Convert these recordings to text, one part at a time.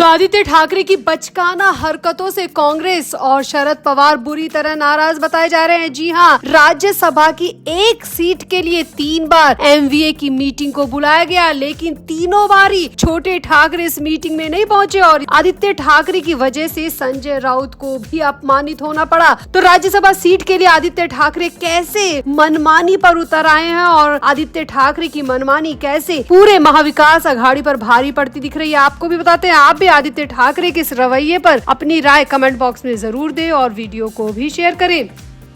तो आदित्य ठाकरे की बचकाना हरकतों से कांग्रेस और शरद पवार बुरी तरह नाराज बताए जा रहे हैं। जी हां, राज्यसभा की एक सीट के लिए 3 बार एमवीए की मीटिंग को बुलाया गया, लेकिन तीनों बार ही छोटे ठाकरे इस मीटिंग में नहीं पहुंचे और आदित्य ठाकरे की वजह से संजय राउत को भी अपमानित होना पड़ा। तो राज्यसभा सीट के लिए आदित्य ठाकरे कैसे मनमानी पर उतर आए हैं और आदित्य ठाकरे की मनमानी कैसे पूरे महाविकास अघाड़ी पर भारी पड़ती दिख रही है, आपको भी बताते हैं। आप भी आदित्य ठाकरे के इस रवैये पर अपनी राय कमेंट बॉक्स में जरूर दें और वीडियो को भी शेयर करें।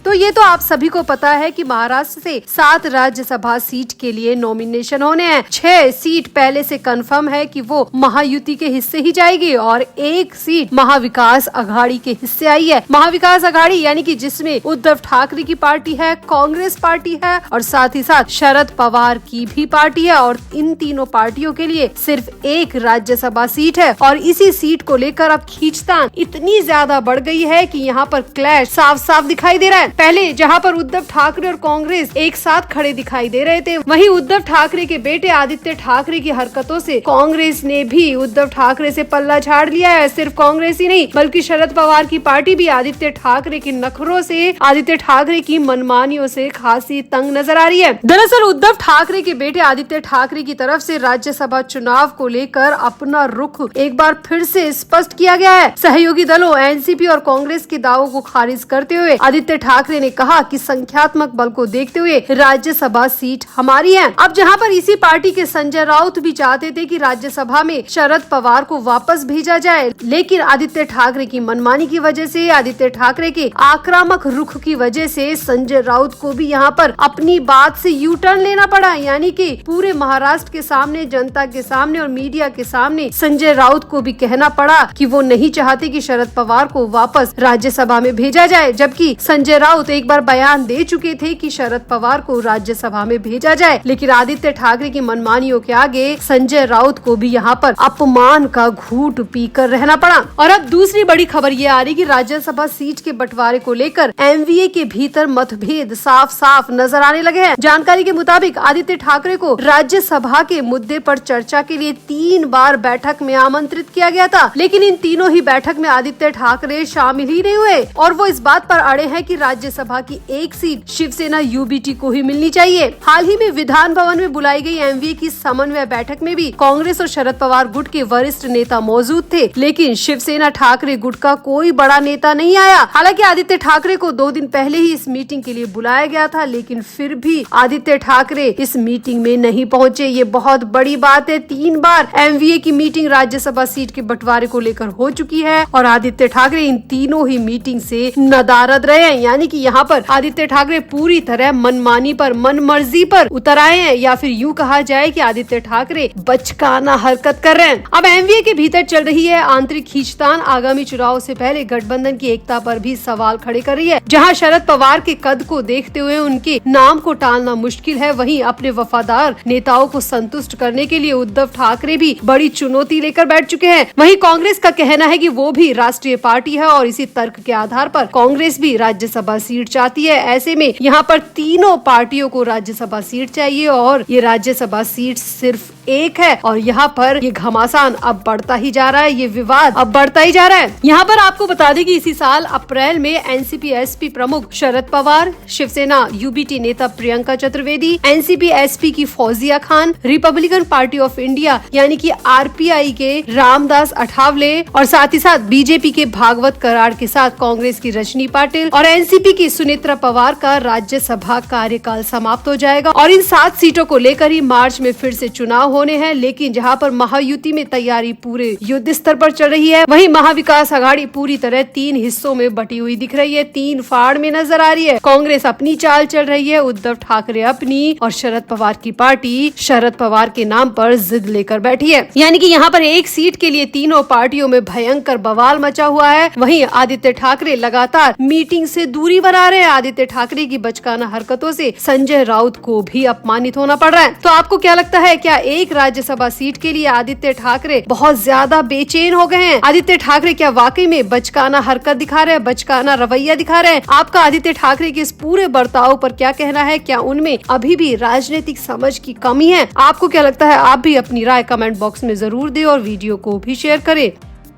तो ये तो आप सभी को पता है कि महाराष्ट्र से 7 राज्यसभा सीट के लिए नॉमिनेशन होने हैं। 6 सीट पहले से कंफर्म है कि वो महायुति के हिस्से ही जाएगी और 1 सीट महाविकास अघाड़ी के हिस्से आई है। महाविकास अघाड़ी यानी कि जिसमें उद्धव ठाकरे की पार्टी है, कांग्रेस पार्टी है और साथ ही साथ शरद पवार की भी पार्टी है और इन तीनों पार्टियों के लिए सिर्फ 1 राज्यसभा सीट है। और इसी सीट को लेकर अब खींचतान इतनी ज्यादा बढ़ गई है कि यहाँ पर क्लैश साफ साफ दिखाई दे रहा है। पहले जहां पर उद्धव ठाकरे और कांग्रेस एक साथ खड़े दिखाई दे रहे थे, वहीं उद्धव ठाकरे के बेटे आदित्य ठाकरे की हरकतों से कांग्रेस ने भी उद्धव ठाकरे से पल्ला झाड़ लिया है। सिर्फ कांग्रेस ही नहीं बल्कि शरद पवार की पार्टी भी आदित्य ठाकरे के नखरों से, आदित्य ठाकरे की मनमानियों से खासी तंग नजर आ रही है। दरअसल उद्धव ठाकरे के बेटे आदित्य ठाकरे की तरफ से राज्यसभा चुनाव को लेकर अपना रुख एक बार फिर से स्पष्ट किया गया है। सहयोगी दलों एनसीपी और कांग्रेस के दावों को खारिज करते हुए आदित्य ठाकरे ने कहा कि संख्यात्मक बल को देखते हुए राज्यसभा सीट हमारी है। अब जहां पर इसी पार्टी के संजय राउत भी चाहते थे कि राज्यसभा में शरद पवार को वापस भेजा जाए, लेकिन आदित्य ठाकरे की मनमानी की वजह से, आदित्य ठाकरे के आक्रामक रुख की वजह से संजय राउत को भी यहां पर अपनी बात से यू टर्न लेना पड़ा। यानी कि पूरे महाराष्ट्र के सामने, जनता के सामने और मीडिया के सामने संजय राउत को भी कहना पड़ा कि वो नहीं चाहते कि शरद पवार को वापस राज्यसभा में भेजा जाए, जबकि संजय राउत एक बार बयान दे चुके थे कि शरद पवार को राज्यसभा में भेजा जाए। लेकिन आदित्य ठाकरे की मनमानियों के आगे संजय राउत को भी यहाँ पर अपमान का घूंट पीकर रहना पड़ा। और अब दूसरी बड़ी खबर ये आ रही कि राज्यसभा सीट के बंटवारे को लेकर एमवीए के भीतर मतभेद साफ साफ नजर आने लगे हैं। जानकारी के मुताबिक आदित्य ठाकरे को राज्यसभा के मुद्दे पर चर्चा के लिए 3 बार बैठक में आमंत्रित किया गया था, लेकिन इन तीनों ही बैठक में आदित्य ठाकरे शामिल ही नहीं हुए और वो इस बात पर अड़े हैं कि राज्यसभा की 1 सीट शिवसेना यूबीटी को ही मिलनी चाहिए। हाल ही में विधान भवन में बुलाई गई एमवीए की समन्वय बैठक में भी कांग्रेस और शरद पवार गुट के वरिष्ठ नेता मौजूद थे, लेकिन शिवसेना ठाकरे गुट का कोई बड़ा नेता नहीं आया। हालांकि आदित्य ठाकरे को 2 दिन पहले ही इस मीटिंग के लिए बुलाया गया था, लेकिन फिर भी आदित्य ठाकरे इस मीटिंग में नहीं पहुंचे। ये बहुत बड़ी बात है। 3 बार एमवीए की मीटिंग राज्यसभा सीट के बंटवारे को लेकर हो चुकी है और आदित्य ठाकरे इन तीनों ही मीटिंग से नदारद रहे हैं। यानी कि यहाँ पर आदित्य ठाकरे पूरी तरह मनमानी पर, मनमर्जी पर उतर आए हैं, या फिर यूं कहा जाए कि आदित्य ठाकरे बचकाना हरकत कर रहे हैं। अब एमवीए के भीतर चल रही है आंतरिक खींचतान आगामी चुनाव से पहले गठबंधन की एकता पर भी सवाल खड़े कर रही है। जहां शरद पवार के कद को देखते हुए उनके नाम को टालना मुश्किल है, वहीं अपने वफादार नेताओं को संतुष्ट करने के लिए उद्धव ठाकरे भी बड़ी चुनौती लेकर बैठ चुके हैं। वहीं कांग्रेस का कहना है कि वो भी राष्ट्रीय पार्टी है और इसी तर्क के आधार पर कांग्रेस भी राज्यसभा सीट चाहती है। ऐसे में यहाँ पर तीनों पार्टियों को राज्यसभा सीट चाहिए और ये राज्यसभा सीट सिर्फ 1 है और यहाँ पर ये घमासान अब बढ़ता ही जा रहा है, ये विवाद अब बढ़ता ही जा रहा है। यहाँ पर आपको बता दें कि इसी साल अप्रैल में एनसीपी एसपी प्रमुख शरद पवार, शिवसेना यूबीटी नेता प्रियंका चतुर्वेदी, एनसीपी एसपी की Fauzia Khan, Republican party of India यानी कि आरपीआई के रामदास अठावले और साथ ही साथ बीजेपी के भागवत कराड़ के साथ कांग्रेस की रजनी पाटिल और एनसीपी की सुनेत्रा पवार का राज्यसभा कार्यकाल समाप्त हो जाएगा और इन 7 सीटों को लेकर ही मार्च में फिर से चुनाव होने हैं। लेकिन जहां पर महायुति में तैयारी पूरे युद्ध स्तर पर चल रही है, वहीं महाविकास अघाड़ी पूरी तरह 3 हिस्सों में बटी हुई दिख रही है, 3 फाड़ में नजर आ रही है। कांग्रेस अपनी चाल चल रही है, उद्धव ठाकरे अपनी और शरद पवार की पार्टी शरद पवार के नाम पर जिद लेकर बैठी है। यानी कि यहाँ पर 1 सीट के लिए तीनों पार्टियों में भयंकर बवाल मचा हुआ है। वहीं आदित्य ठाकरे लगातार मीटिंग से दूरी बना रहे हैं। आदित्य ठाकरे की बचकाना हरकतों से संजय राउत को भी अपमानित होना पड़ रहा है। तो आपको क्या लगता है, क्या 1 राज्यसभा सीट के लिए आदित्य ठाकरे बहुत ज्यादा बेचैन हो गए हैं? आदित्य ठाकरे क्या वाकई में बचकाना हरकत दिखा रहे हैं, बचकाना रवैया दिखा रहे हैं? आपका आदित्य ठाकरे के इस पूरे बर्ताव पर क्या कहना है? क्या उनमें अभी भी राजनीतिक समझ की कमी है? आपको क्या लगता है? आप भी अपनी राय कमेंट बॉक्स में जरूर दें और वीडियो को भी शेयर करें।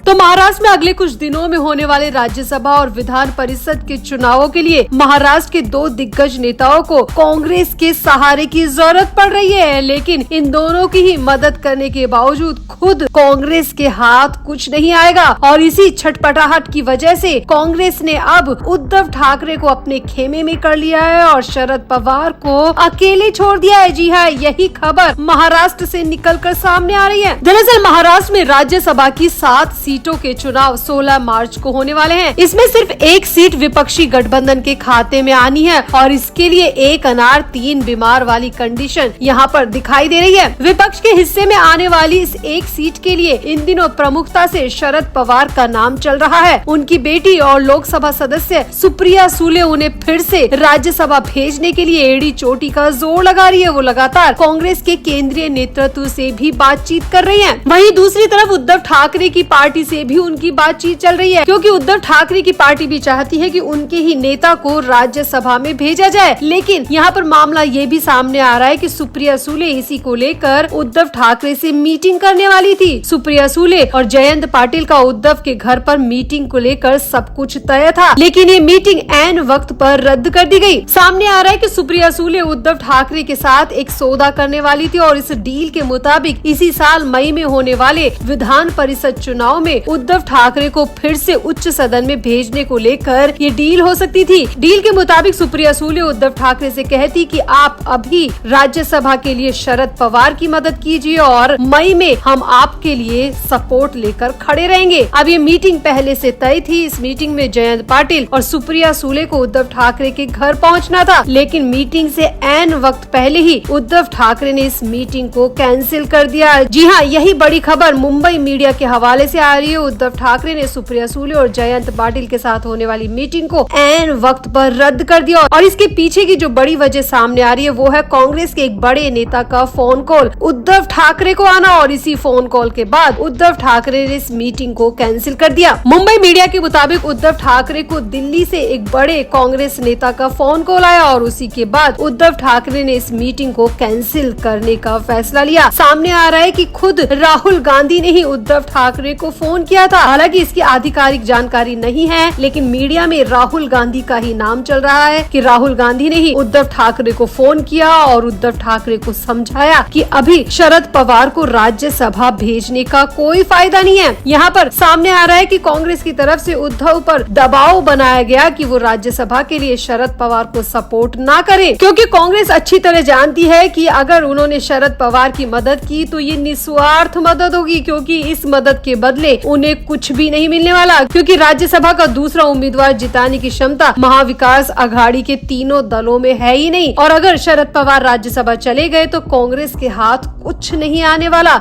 तो महाराष्ट्र में अगले कुछ दिनों में होने वाले राज्यसभा और विधान परिषद के चुनावों के लिए महाराष्ट्र के दो दिग्गज नेताओं को कांग्रेस के सहारे की जरूरत पड़ रही है, लेकिन इन दोनों की ही मदद करने के बावजूद खुद कांग्रेस के हाथ कुछ नहीं आएगा। और इसी छटपटाहट की वजह से कांग्रेस ने अब उद्धव ठाकरे को अपने खेमे में कर लिया है और शरद पवार को अकेले छोड़ दिया है। जी हाँ, यही खबर महाराष्ट्र से निकलकर सामने आ रही है। दरअसल महाराष्ट्र में राज्यसभा की 7 सीटों के चुनाव 16 मार्च को होने वाले हैं। इसमें सिर्फ एक सीट विपक्षी गठबंधन के खाते में आनी है और इसके लिए 1 अनार 3 बीमार वाली कंडीशन यहाँ पर दिखाई दे रही है। विपक्ष के हिस्से में आने वाली इस एक सीट के लिए इन दिनों प्रमुखता से शरद पवार का नाम चल रहा है। उनकी बेटी और लोकसभा सदस्य सुप्रिया सुले उन्हें फिर से राज्यसभा भेजने के लिए एड़ी चोटी का जोर लगा रही है। वो लगातार कांग्रेस के केंद्रीय नेतृत्व से भी बातचीत कर रही है। वहीं दूसरी तरफ उद्धव ठाकरे की पार्टी से भी उनकी बातचीत चल रही है, क्योंकि उद्धव ठाकरे की पार्टी भी चाहती है कि उनके ही नेता को राज्यसभा में भेजा जाए। लेकिन यहाँ पर मामला ये भी सामने आ रहा है कि सुप्रिया सुले इसी को लेकर उद्धव ठाकरे से मीटिंग करने वाली थी। सुप्रिया सुले और जयंत पाटिल का उद्धव के घर पर मीटिंग को लेकर सब कुछ तय था, लेकिन ये मीटिंग ऐन वक्त पर रद्द कर दी गई। सामने आ रहा है कि सुप्रिया सुले उद्धव ठाकरे के साथ एक सौदा करने वाली थी और इस डील के मुताबिक इसी साल मई में होने वाले विधान परिषद चुनाव में उद्धव ठाकरे को फिर से उच्च सदन में भेजने को लेकर ये डील हो सकती थी। डील के मुताबिक सुप्रिया सुले उद्धव ठाकरे से कहती कि आप अभी राज्यसभा के लिए शरद पवार की मदद कीजिए और मई में हम आपके लिए सपोर्ट लेकर खड़े रहेंगे। अब ये मीटिंग पहले से तय थी। इस मीटिंग में जयंत पाटिल और सुप्रिया सुले को उद्धव ठाकरे के घर पहुंचना था, लेकिन मीटिंग से ऐन वक्त पहले ही उद्धव ठाकरे ने इस मीटिंग को कैंसिल कर दिया। जी हाँ, यही बड़ी खबर मुंबई मीडिया के हवाले से आ रही है। उद्धव ठाकरे ने सुप्रिया सुले और जयंत पाटिल के साथ होने वाली मीटिंग को ऐन वक्त पर रद्द कर दिया और इसके पीछे की जो बड़ी वजह सामने आ रही है वो है कांग्रेस के एक बड़े नेता का फोन कॉल उद्धव ठाकरे को आना और इसी फोन कॉल के बाद उद्धव ठाकरे ने इस मीटिंग को कैंसिल कर दिया। मुंबई मीडिया के मुताबिक उद्धव ठाकरे को दिल्ली से एक बड़े कांग्रेस नेता का फोन कॉल आया और उसी के बाद उद्धव ठाकरे ने इस मीटिंग को कैंसिल करने का फैसला लिया। सामने आ रहा है कि खुद राहुल गांधी ने ही उद्धव ठाकरे को फोन किया था। हालांकि इसकी आधिकारिक जानकारी नहीं है, लेकिन मीडिया में राहुल गांधी का ही नाम चल रहा है कि राहुल गांधी ने ही उद्धव ठाकरे को फोन किया और उद्धव ठाकरे को समझाया कि अभी शरद पवार को राज्यसभा भेजने का कोई फायदा नहीं है। यहाँ पर सामने आ रहा है कि कांग्रेस की तरफ से उद्धव पर दबाव बनाया गया कि वो राज्यसभा के लिए शरद पवार को सपोर्ट ना करे, क्योंकि कांग्रेस अच्छी तरह जानती है कि अगर उन्होंने शरद पवार की मदद की तो ये निस्वार्थ मदद होगी, क्योंकि इस मदद के बदले उन्हें कुछ भी नहीं मिलने वाला, क्योंकि राज्यसभा का दूसरा उम्मीदवार जिताने की क्षमता महाविकास अघाड़ी के तीनों दलों में है ही नहीं। और अगर शरद पवार राज्यसभा चले गए तो कांग्रेस के हाथ कुछ नहीं आने वाला।